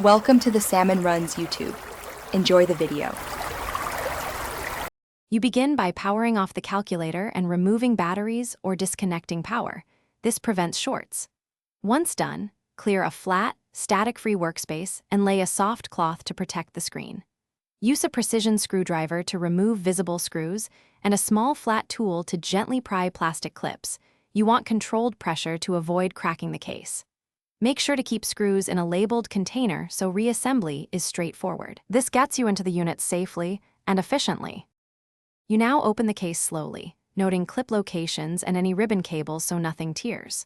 Welcome to the Salmon Runs YouTube. Enjoy the video. You begin by powering off the calculator and removing batteries or disconnecting power. This prevents shorts. Once done, clear a flat, static-free workspace and lay a soft cloth to protect the screen. Use a precision screwdriver to remove visible screws and a small flat tool to gently pry plastic clips. You want controlled pressure to avoid cracking the case. Make sure to keep screws in a labeled container so reassembly is straightforward. This gets you into the unit safely and efficiently. You now open the case slowly, noting clip locations and any ribbon cables so nothing tears.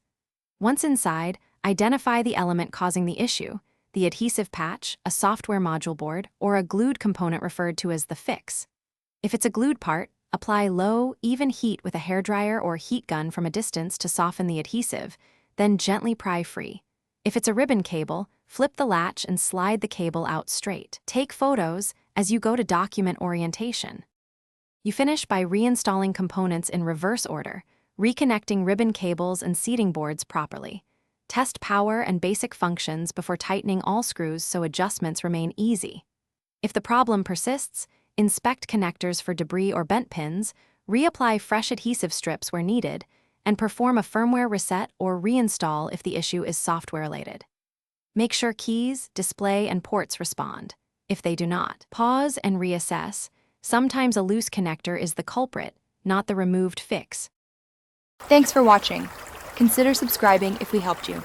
Once inside, identify the element causing the issue, the adhesive patch, a software module board, or a glued component referred to as the fix. If it's a glued part, apply low, even heat with a hairdryer or heat gun from a distance to soften the adhesive, then gently pry free. If it's a ribbon cable, flip the latch and slide the cable out straight. Take photos as you go to document orientation. You finish by reinstalling components in reverse order, reconnecting ribbon cables and seating boards properly. Test power and basic functions before tightening all screws so adjustments remain easy. If the problem persists, inspect connectors for debris or bent pins, reapply fresh adhesive strips where needed, and perform a firmware reset or reinstall if the issue is software-related. Make sure keys, display, and ports respond. If they do not, pause and reassess. Sometimes a loose connector is the culprit, not the removed fix. Thanks for watching. Consider subscribing if we helped you.